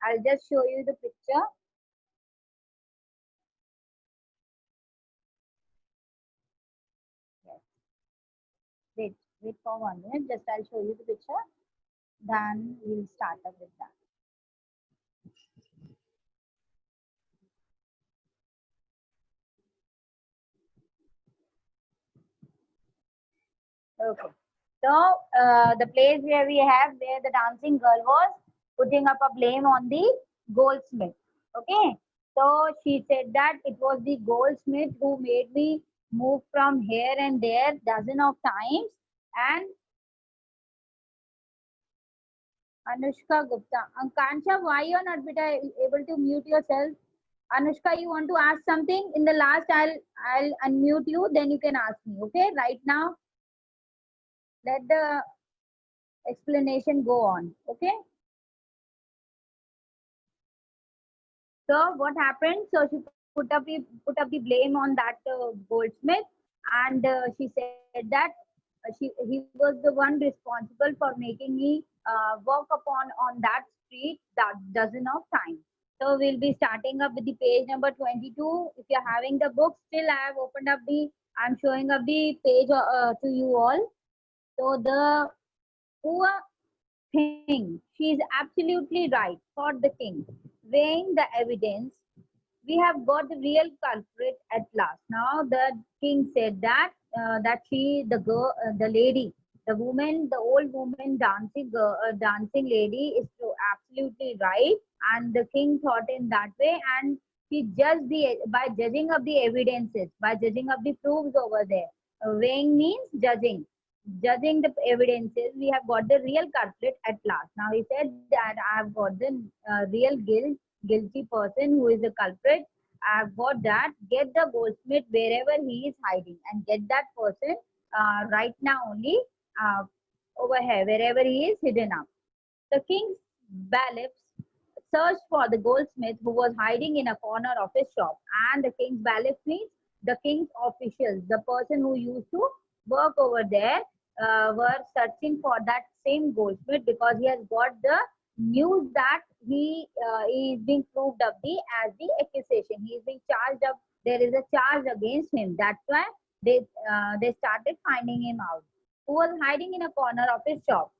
I'll just show you the picture. Yes. Wait for 1 minute. Just I'll show you the picture. Then we'll start up with that. Okay. So the place where we have where the dancing girl was putting up a blame on the goldsmith. Okay. So she said that it was the goldsmith who made me move from here and there dozen of times. And Anushka Gupta. Kansha, why you are not able to mute yourself? Anushka, you want to ask something? In the last, I'll unmute you. Then you can ask me. Okay. Right now, let the explanation go on. Okay. So what happened? So she put up the blame on that goldsmith, and she said that he was the one responsible for making me walk upon on that street that dozen of times. So we'll be starting up with the page number 22. If you're having the book, still I have opened up the. I'm showing up the page to you all. So the poor thing, she is absolutely right, thought the king. Weighing the evidence, we have got the real culprit at last. Now the king said that that she, the girl, the lady, the woman, the old woman dancing girl, dancing lady is so absolutely right. And the king thought in that way, and he judged the by judging of the evidences, by judging of the proofs over there. Weighing means judging. Judging the evidences, we have got the real culprit at last. Now he said that I have got the real guilty person who is the culprit. I've got that. Get the goldsmith wherever he is hiding and get that person right now only uh, over here, wherever he is hidden up. The king's bailiffs searched for the goldsmith who was hiding in a corner of his shop. And the king's bailiff means the king's officials, the person who used to work over there, were searching for that same goldsmith because he has got the news that he is being proved up as the accusation. He is being charged up. There is a charge against him. That's why they started finding him out. Who was hiding in a corner of his shop.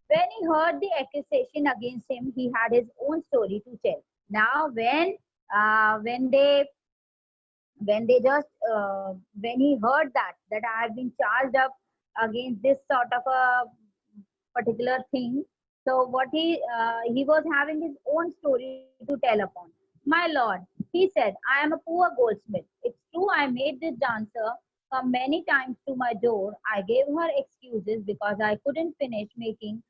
When he heard the accusation against him, he had his own story to tell. Now, uh, when they when they just when he heard that I have been charged up against this sort of a particular thing, so what he was having his own story to tell upon. My lord, he said, I am a poor goldsmith. It's true I made this dancer come many times to my door. I gave her excuses because I couldn't finish making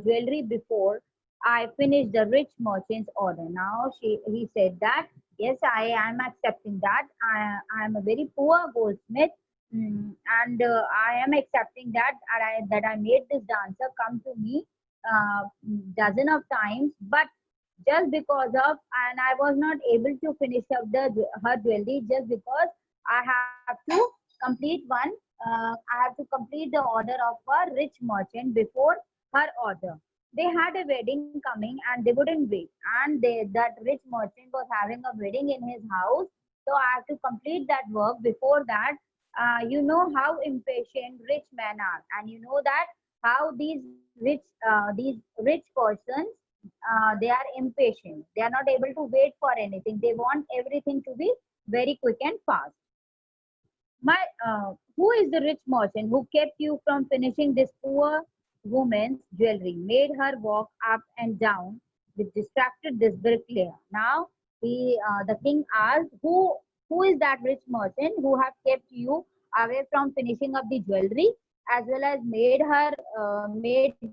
jewelry before I finished the rich merchant's order. Now he said that yes, I am accepting that. I am a very poor goldsmith, and I am accepting that I made this dancer come to me dozen of times, but just because of, and I was not able to finish up her jewelry just because I have to complete one. I have to complete the order of a rich merchant before her order. They had a wedding coming and they wouldn't wait. And that rich merchant was having a wedding in his house. So I have to complete that work before that. You know how impatient rich men are, and you know that how these rich persons they are impatient. They are not able to wait for anything. They want everything to be very quick and fast. My, who is the rich merchant who kept you from finishing this poor woman's jewelry, made her walk up and down with distracted this bricklayer? Now, the king asked, who is that rich merchant who have kept you away from finishing up the jewelry, as well as made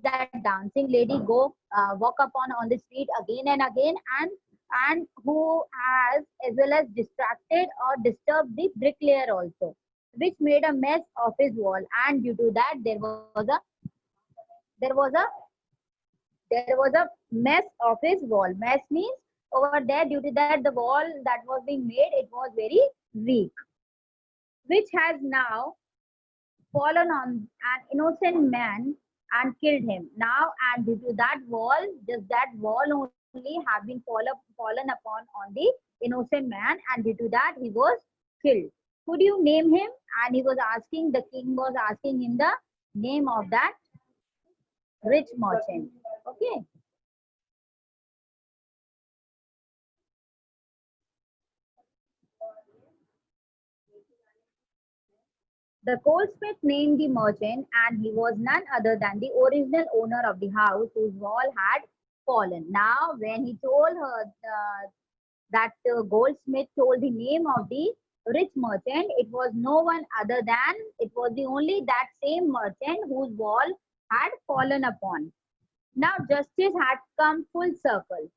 that dancing lady go walk upon on the street again and again, and who has as well as distracted or disturbed the bricklayer also, which made a mess of his wall. And due to that, there was a mess of his wall. Mess means over there, due to that, the wall that was being made, it was very weak, which has now fallen on an innocent man and killed him. Now, and due to that wall, just that wall only, only have been fallen upon on the innocent man, and due to that he was killed. Could you name him? And he was asking, the king was asking him the name of that rich merchant. Okay. The goldsmith named the merchant, and he was none other than the original owner of the house whose wall had fallen. Now, when he told her that goldsmith told the name of the rich merchant, it was no one other than, it was the only that same merchant whose wall had fallen upon. Now, justice had come full circle.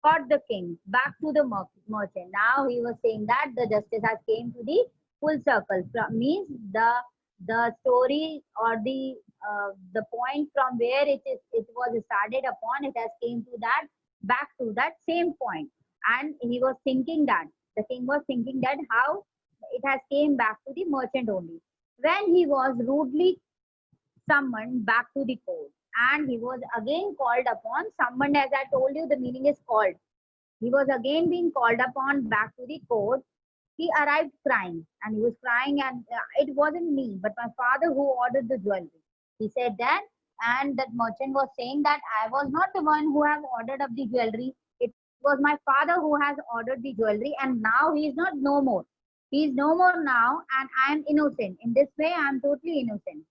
Got the king back to the merchant. Now he was saying that the justice has came to the full circle. Means the story or the point from where it was started upon, it has came to that back to that same point. And he was thinking that the king was thinking that how it has came back to the merchant only. When he was rudely summoned back to the court, and he was again called upon, summoned, as I told you, the meaning is called. He was again being called upon back to the court. He arrived crying, and he was crying, and it wasn't me, but my father who ordered the jewelry. He said that, and that merchant was saying that I was not the one who have ordered up the jewelry. It was my father who has ordered the jewelry, and now he is not no more. He is no more now, and I am innocent. In this way, I am totally innocent.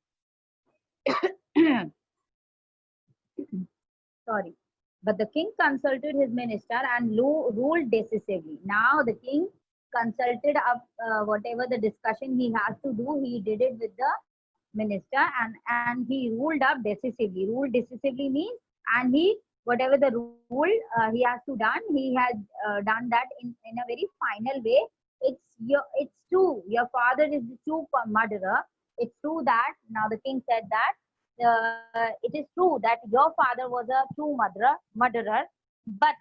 Sorry. But the king consulted his minister and ruled decisively. Now the king consulted up whatever the discussion he has to do, he did it with the minister, and he ruled up decisively. Ruled decisively means, and he whatever the rule he has to done, he has done that in a very final way. It's true. Your father is the true murderer. It's true that now the king said that it is true that your father was a true murderer, but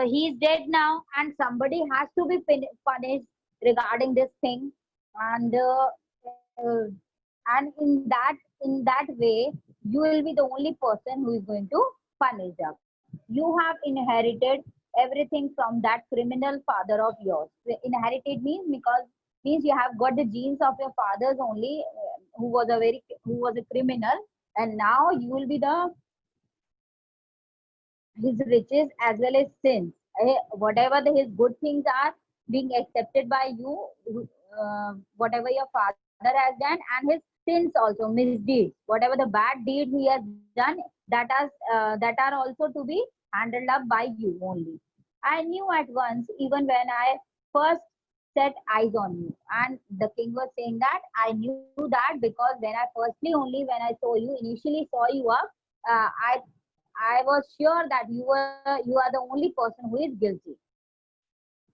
he is dead now, and somebody has to be punished regarding this thing, and uh, and in that way, you will be the only person who is going to punish up. You have inherited everything from that criminal father of yours. Inherited means because means you have got the genes of your fathers only, who was a criminal, and now you will be the his riches as well as sins. Whatever his good things are being accepted by you, whatever your father has done, and his sins also, misdeeds, whatever the bad deeds he has done, that are also to be handled up by you only. I knew at once, even when I first set eyes on you. And the king was saying that I knew that because when I firstly only when I saw you, initially saw you up, uh, I I was sure that you are the only person who is guilty.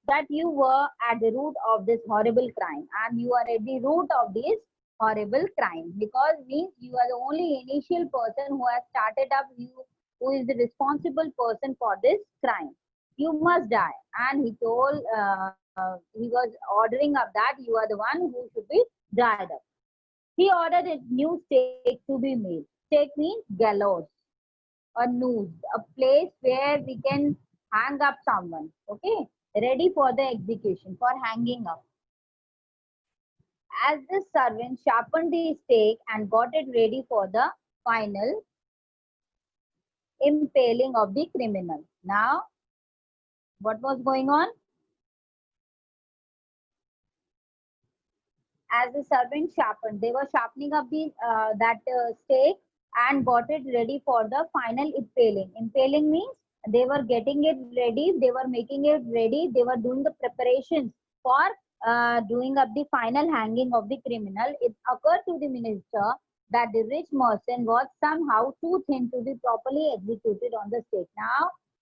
That you were at the root of this horrible crime, and you are at the root of this horrible crime, because means you are the only initial person who has started up, you who is the responsible person for this crime. You must die. And he told he was ordering up that you are the one who should be dried up. He ordered a new stake to be made. Stake means gallows, a noose, a place where we can hang up someone, okay, ready for the execution, for hanging up. As the servant sharpened the stake and got it ready for the final impaling of the criminal. Now, what was going on? As the servant sharpened, they were sharpening up the that stake and got it ready for the final impaling. Impaling means they were getting it ready, they were making it ready, they were doing the preparations for doing up the final hanging of the criminal. It occurred to the minister that the rich merchant was somehow too thin to be properly executed on the stake.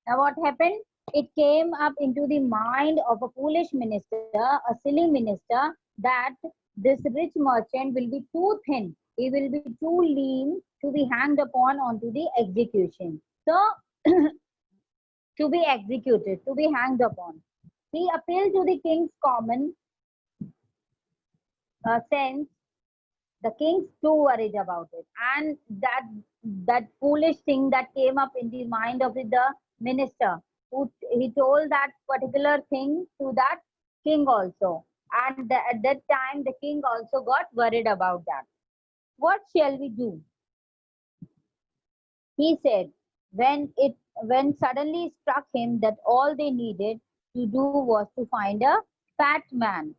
Now what happened? It came up into the mind of a foolish minister, a silly minister, that this rich merchant will be too thin. He will be too lean to be hanged upon onto the execution. So, to be executed, to be hanged upon. He appealed to the king's common sense. The king's too worried about it, and that foolish thing that came up in the mind of the minister, who he told that particular thing to that king also. And at that time, the king also got worried about that. What shall we do? He said, when suddenly struck him that all they needed to do was to find a fat man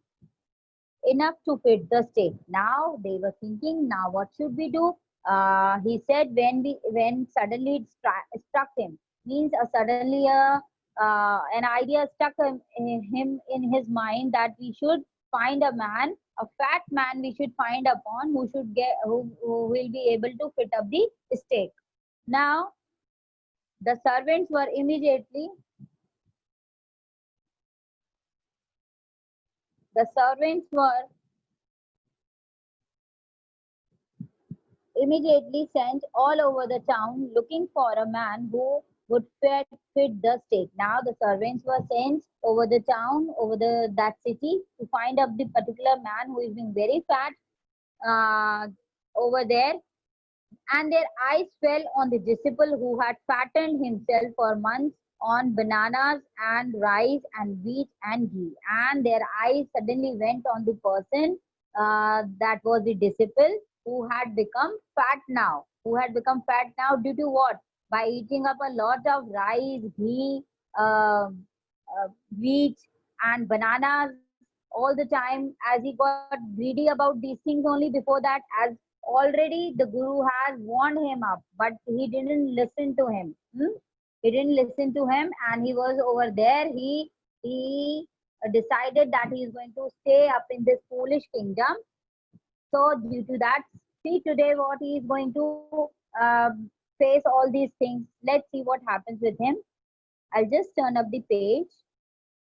enough to fit the stake. Now they were thinking, now what should we do? He said when suddenly it struck him, means suddenly an idea struck him in his mind that we should find a man, a fat man we should find upon who should get who will be able to fit up the stake. Now the servants were the servants were immediately sent all over the town looking for a man who would fit the stake. Now the servants were sent over the town, over that city to find up the particular man who is being very fat uh, over there. And their eyes fell on the disciple who had fattened himself for months on bananas and rice and wheat and ghee. And their eyes suddenly went on the person that was the disciple who had become fat now. Who had become fat now due to what? By eating up a lot of rice, ghee, wheat, and bananas all the time, as he got greedy about these things only before that, as already the guru has warned him up, but he didn't listen to him. He didn't listen to him, and he was over there. He decided that he is going to stay up in this foolish kingdom. So due to that, see today what he is going to face all these things. Let's see what happens with him. I'll just turn up the page,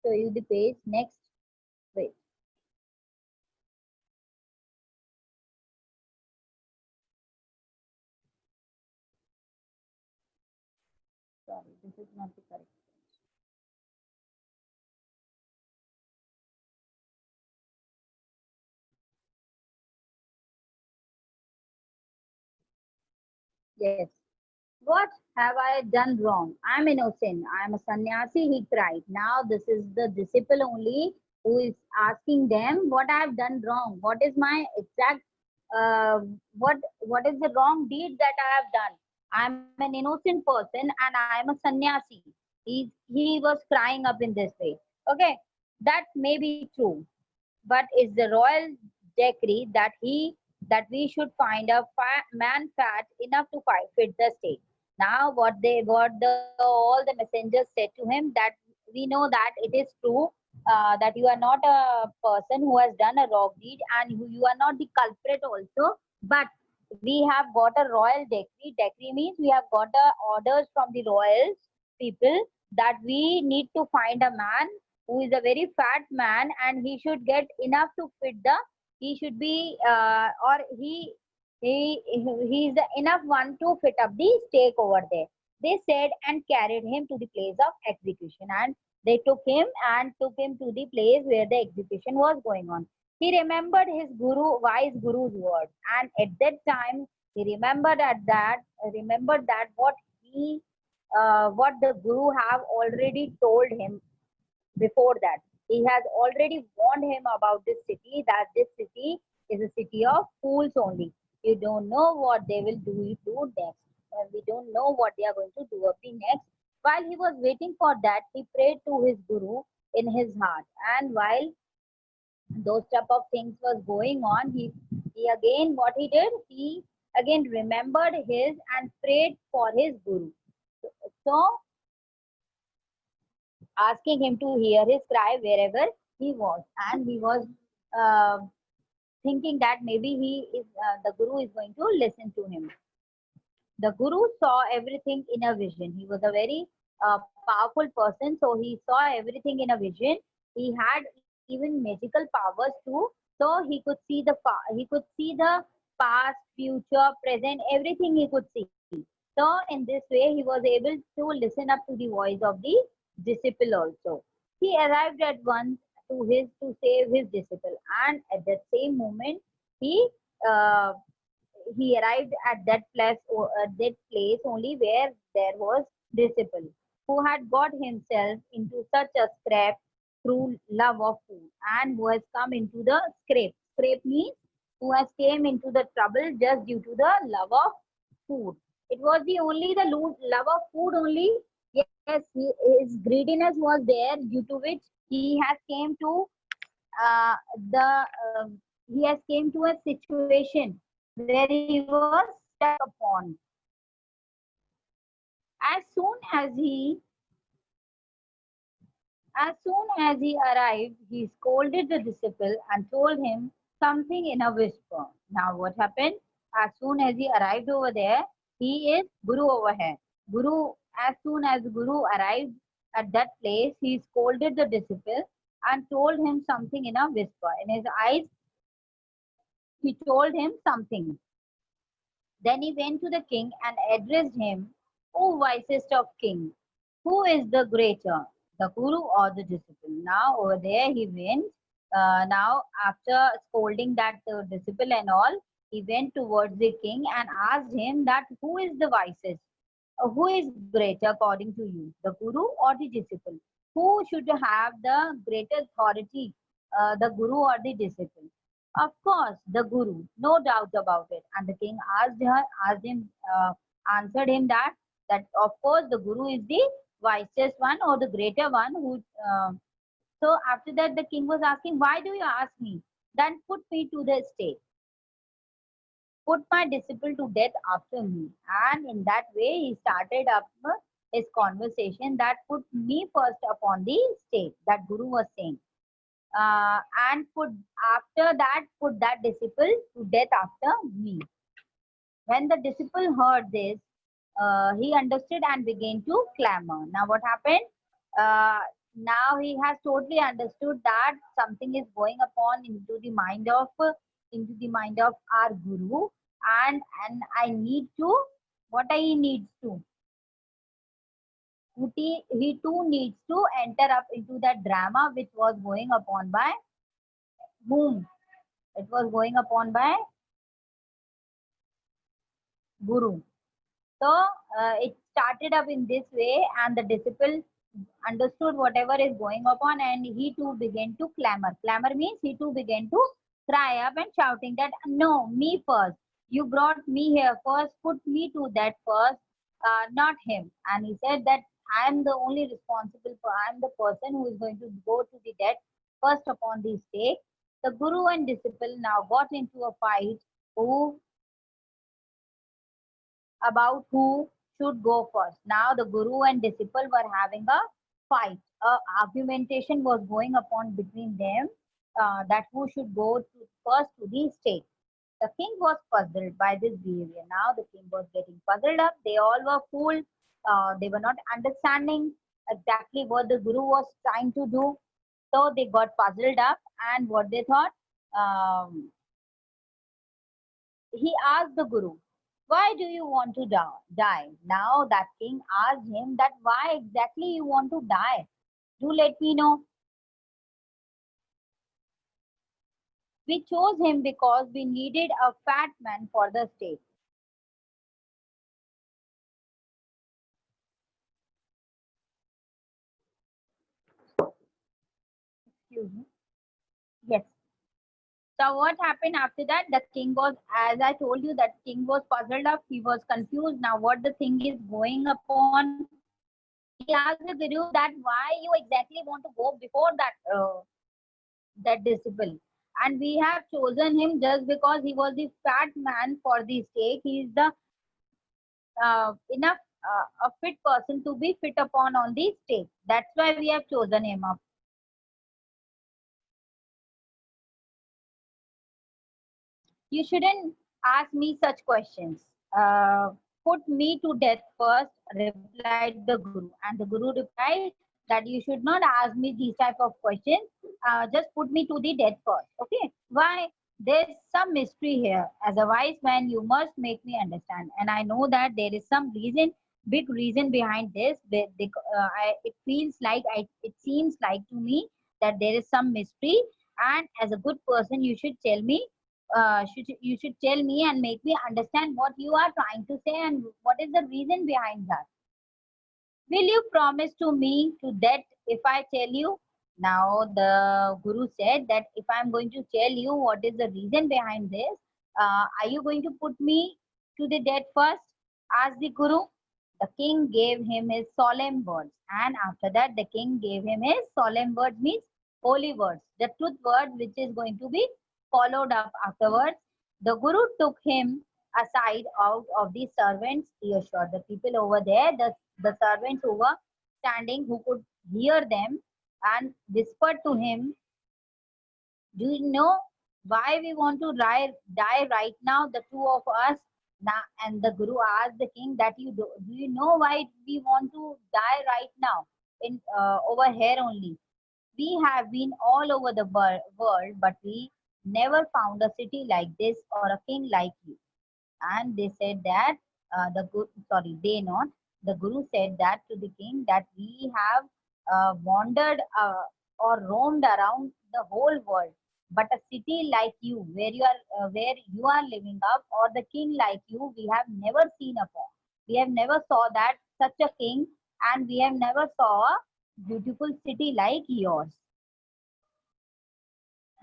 show you the page next. Wait. Sorry, this is not the correct. Yes. What have I done wrong? I'm innocent. I'm a sannyasi, he cried. Now this is the disciple only who is asking them what I have done wrong. What is my exact uh, what is the wrong deed that I have done? I'm an innocent person and I am a sannyasi. He was crying up in this way. Okay, that may be true, but it's the royal decree that we should find a man fat enough to fit the state. Now what the all the messengers said to him that we know that it is true, that you are not a person who has done a wrong deed, and you are not the culprit also, but we have got a royal decree. Decree means we have got orders from the royals people that we need to find a man who is a very fat man, and he should get enough to fit the he should be or he is the enough one to fit up the stake over there. They said and carried him to the place of execution, and they took him to the place where the execution was going on. He remembered his wise guru's words, and at that time he remembered that what the guru have already told him before that. He has already warned him about this city, that this city is a city of fools only. You don't know what they will do next. We don't know what they are going to do up the next. While he was waiting for that, he prayed to his guru in his heart. And while those type of things was going on, he again what he did, he again remembered his and prayed for his guru. So asking him to hear his cry wherever he was, and he was uh, thinking that maybe the guru is going to listen to him. The guru saw everything in a vision. He was a very powerful person, so he saw everything in a vision. He had even magical powers too, so he could see the past, future, present, everything he could see. So in this way he was able to listen up to the voice of the disciple also. He arrived at once to save his disciple, and at that same moment he uh, he arrived at that place only where there was disciple. who had got himself into such a scrape through love of food, and who has come into the scrape. Scrape means who has came into the trouble just due to the love of food. It was the only the love of food only. Yes, his greediness was there, due to which he has came to uh, the he has came to a situation where he was stuck upon. As soon as he As soon as he arrived, he scolded the disciple and told him something in a whisper. Now, what happened? As soon as he arrived over there, he is Guru over here. Guru, as soon as Guru arrived at that place, he scolded the disciple and told him something in a whisper. In his eyes, he told him something. Then he went to the king and addressed him, O wisest of kings, who is the greater, the guru or the disciple? Now over there he went. Now after scolding that disciple and all, he went towards the king and asked him that who is the wisest? Who is greater according to you, the guru or the disciple? Who should have the greater authority, the guru or the disciple? Of course, the guru, no doubt about it. And the king asked him, answered him that of course the guru is the wisest one or the greater one. So after that, the king was asking, why do you ask me? Then put me to the stake, put my disciple to death after me. And in that way, he started up his conversation that put me first upon the stake, that Guru was saying. And put after that, put that disciple to death after me. When the disciple heard this, he understood and began to clamor. Now, what happened? Uh, Now he has totally understood that something is going upon into the mind of our guru, and I need to what I needs to. He too needs to enter up into that drama which was going upon by whom? It was going upon by guru. So it started up in this way, and the disciple understood whatever is going upon, and he too began to clamor. Clamor means he too began to cry up and shouting that, no, me first. You brought me here first, put me to that first, not him. And he said that I am the only responsible for, I am the person who is going to go to the death first upon the stake. The guru and disciple now got into a fight who about who should go first. Now the guru and disciple were having a fight. Argumentation was going upon between them that who should go to first to the stake. The king was puzzled by this behavior. Now the king was getting puzzled up. They all were fooled. They were not understanding exactly what the guru was trying to do. So they got puzzled up, and what they thought, he asked the guru, why do you want to die? Now that king asked him that why exactly you want to die. Do let me know. We chose him because we needed a fat man for the stake. Excuse me. Yes. So what happened after that? The king was, as I told you, that king was puzzled up. He was confused. Now what the thing is going upon? He asked the guru that why you exactly want to go before that disciple. And we have chosen him just because he was the fat man for the stake. He is the enough a fit person to be fit upon on the stake. That's why we have chosen him up. You shouldn't ask me such questions. Put me to death first, replied the Guru. And the Guru replied that you should not ask me these type of questions. Just put me to the death first. Okay? Why? There's some mystery here. As a wise man, you must make me understand. And I know that there is some reason, big reason behind this. It feels like, it seems like to me that there is some mystery. And as a good person, you should tell me you should tell me and make me understand what you are trying to say and what is the reason behind that. Will you promise to me to that if I tell you? Now the Guru said that if I'm going to tell you what is the reason behind this, are you going to put me to the death first? Asked the Guru. The king gave him his solemn words, and after that, the king gave him his solemn words means holy words, the truth word which is going to be followed up afterwards. The Guru took him aside out of the servants' earshot. The people over there, the servants who were standing, who could hear them, and whispered to him, do you know why we want to die right now, the two of us? Now, and the Guru asked the king that do you know why we want to die right now in over here only? We have been all over the world, but we never found a city like this or a king like you. And they said that they not, the Guru said that to the king that we have wandered or roamed around the whole world, but a city like you where you are living up, or the king like you, we have never seen upon. We have never saw that such a king, and we have never saw a beautiful city like yours.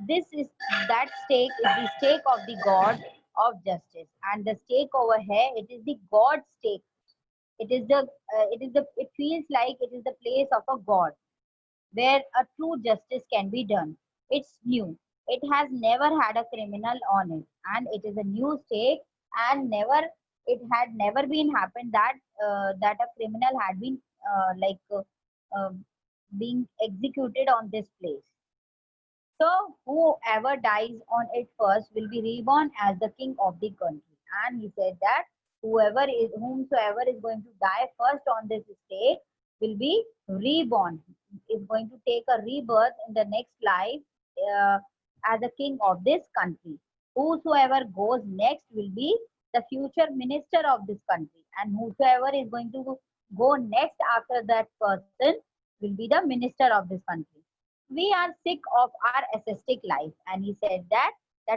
This is that stake is the stake of the God of justice, and the stake over here, it is the God stake. It feels like it is the place of a God where a true justice can be done. It's new. It has never had a criminal on it, and it is a new stake, and it had never been happened that that a criminal had been um being executed on this place. So whoever dies on it first will be reborn as the king of the country. And he said that whomsoever is going to die first on this state will be reborn, is going to take a rebirth in the next life uh, as a king of this country. Whosoever goes next will be the future minister of this country, and whosoever is going to go next after that person will be the minister of this country. We are sick of our ascetic life, and he said that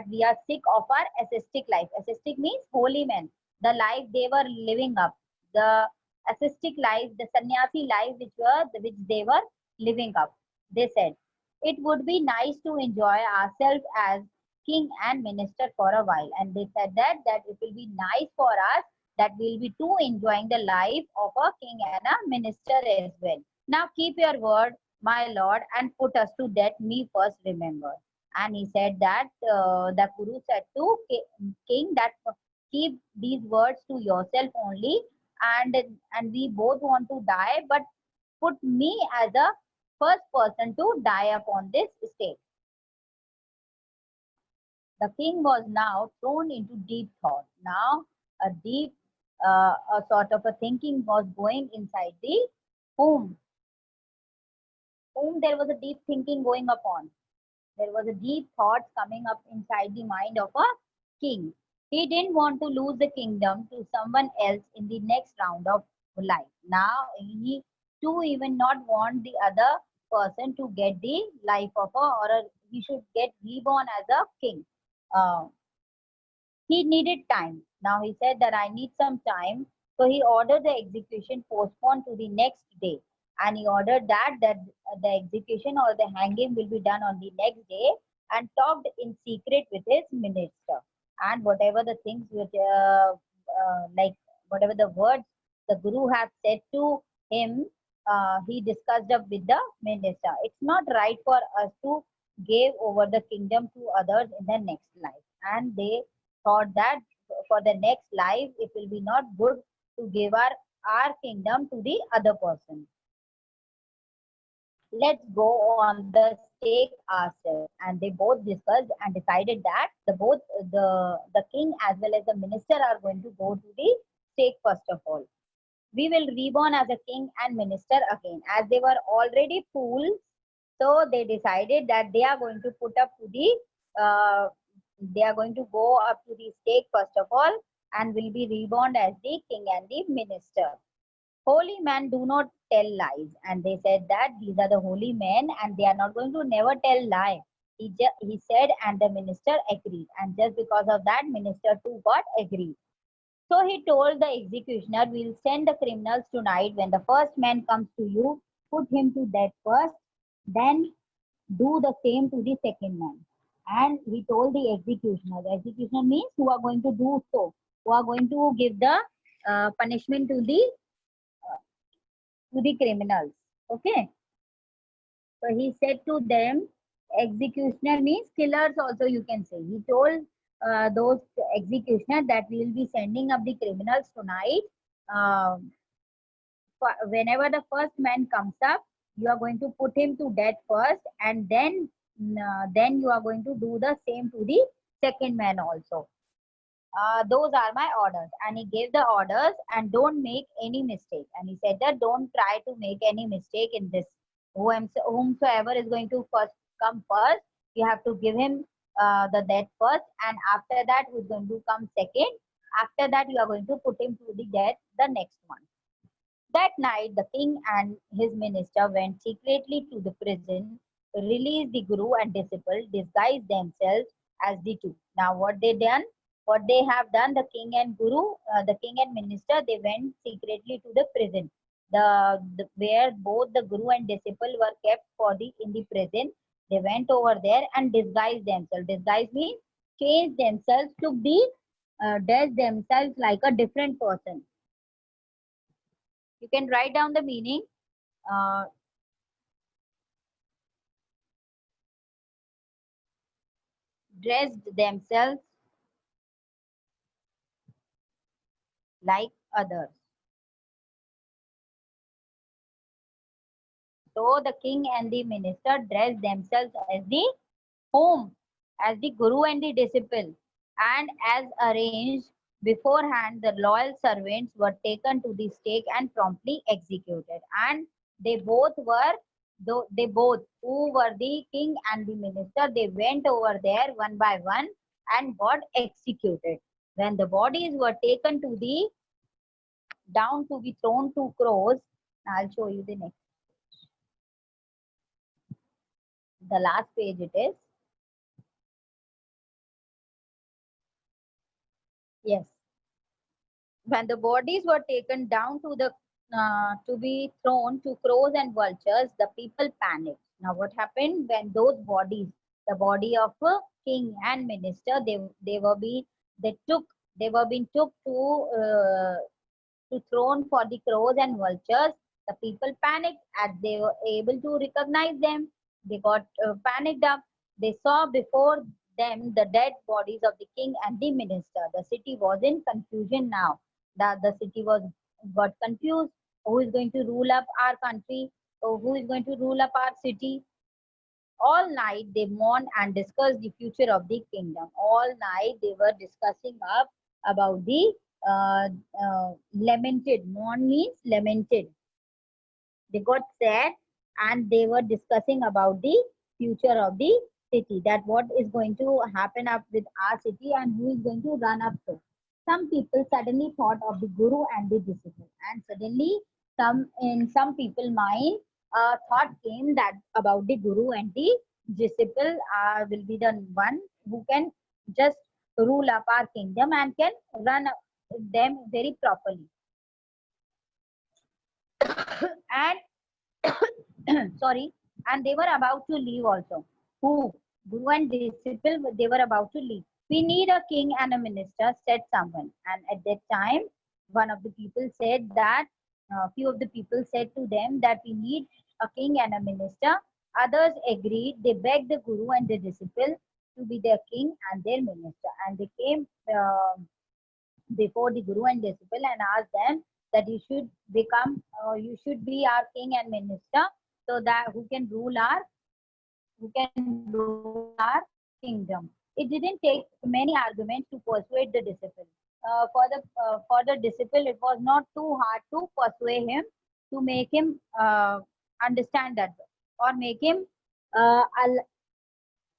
we are sick of our ascetic life. Ascetic means holy men, the life they were living up, the ascetic life, the sannyasi life which they were living up. They said it would be nice to enjoy ourselves as king and minister for a while, and they said that it will be nice for us that we'll be too enjoying the life of a king and a minister as well. Now keep your word, my lord, and put us to death, me first remember. And he said that the Guru said to king that keep these words to yourself only, and we both want to die, but put me as a first person to die upon this stage. The king was now thrown into deep thought. Now a sort of a thinking was going inside the whom there was a deep thinking going upon. There was a deep thought coming up inside the mind of a king. He didn't want to lose the kingdom to someone else in the next round of life. Now he too even not want the other person to get the life of he should get reborn as a king. Uh, he needed time. Now he said that I need some time. So he ordered the execution postponed to the next day. And he ordered that the execution or the hanging will be done on the next day, and talked in secret with his minister. And whatever the things which, like whatever the words the Guru has said to him, he discussed up with the minister. It's not right for us to give over the kingdom to others in the next life. And they thought that for the next life it will be not good to give our kingdom to the other person. Let's go on the stake ourselves. And they both discussed and decided that the king as well as the minister are going to go to the stake first of all. We will reborn as a king and minister again, as they were already fools. So they decided that they are going to put up to the they are going to go up to the stake first of all, and will be reborn as the king and the minister. Holy men do not tell lies, and they said that these are the holy men and they are not going to never tell lie. He said, and the minister agreed, and just because of that, minister too got agreed. So he told the executioner, we'll send the criminals tonight. When the first man comes to you, put him to death first, then do the same to the second man. And he told the executioner, the executioner means who are going to do so, who are going to give the punishment to the criminals. Okay. So he said to them, executioner means killers also you can say. He told those executioner that we will be sending up the criminals tonight. Uh, Whenever the first man comes up, you are going to put him to death first, and then you are going to do the same to the second man also. Those are my orders. And he gave the orders, and don't make any mistake. And he said that don't try to make any mistake in this. Whomsoever is going to first come first, you have to give him the death first, and after that who's going to come second, after that you are going to put him to the death the next one. That night, the king and his minister went secretly to the prison, released the guru and disciple, disguised themselves as the two. Now, what they have done, the king and minister, they went secretly to the prison, where both the guru and disciple were kept in the prison. They went over there and disguised themselves. Disguise means changed themselves, dressed themselves like a different person. You can write down the meaning. Uh, Dressed themselves like others. So the king and the minister dressed themselves as the home, as the guru and the disciple, and as arranged beforehand, the loyal servants were taken to the stake and promptly executed. And they both were, though they both, who were the king and the minister, they went over there one by one and got executed. When the bodies were taken to the down to be thrown to crows, I'll show you the next, the last page it is. Yes. When the bodies were taken down to be thrown to crows and vultures, the people panicked. Now, what happened when those bodies, the body of a king and minister, they took they were being took to thrown for the crows and vultures. The people panicked as they were able to recognize them. They got panicked up. They saw before them the dead bodies of the king and the minister. The city was in confusion now. The city got confused. Who is going to rule up our country? Or who is going to rule up our city? All night they mourned and discussed the future of the kingdom. All night they were discussing about the lamented. Mourn means lamented. They got sad and they were discussing about the future of the city, that what is going to happen up with our city and who is going to run up to. Some people suddenly thought of the guru and the disciple, and suddenly some people mind thought came that about the guru and the disciple will be the one who can just rule up our kingdom and can run them very properly. And sorry, and they were about to leave also. Who? Guru and disciple, they were about to leave. We need a king and a minister, said someone. And at that time, one of the people said that, few of the people said to them that we need a king and a minister. Others agreed. They begged the Guru and the disciple to be their king and their minister. And they came before the Guru and disciple and asked them that you should be our king and minister, so that who can rule our kingdom. It didn't take many arguments to persuade the disciple. For the disciple, it was not too hard to persuade him, to make him understand that, or uh,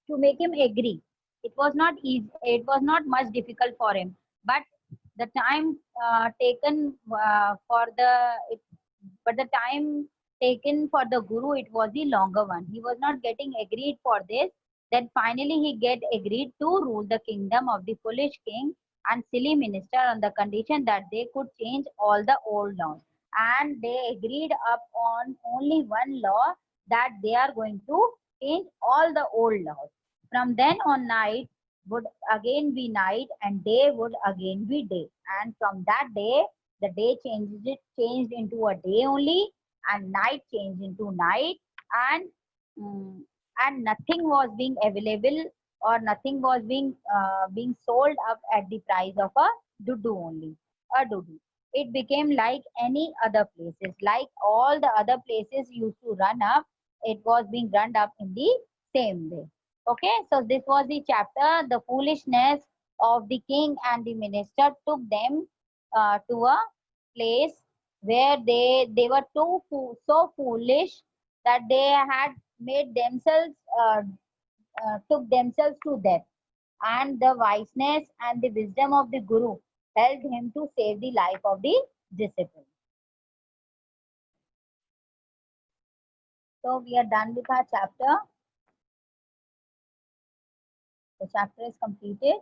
to make him agree. It was not easy. It was not much difficult for him. But the time taken for but the time taken for the guru, it was the longer one. He was not getting agreed for this. Then finally he get agreed to rule the kingdom of the foolish king and silly minister on the condition that they could change all the old laws. And they agreed up on only one law, that they are going to change all the old laws. From then on, night would again be night and day would again be day. And from that day, the day changed into a day only, and night changed into night, and mm, and nothing was being available, or nothing was being sold up at the price of a dudu only, a dudu. It became like any other places, like all the other places used to run up. It was being run up in the same way. Okay, so this was the chapter. The foolishness of the king and the minister took them to a place where they were so foolish that they had made themselves took themselves to death, and the wiseness and the wisdom of the guru helped him to save the life of the disciple. So we are done with our chapter. The chapter is completed.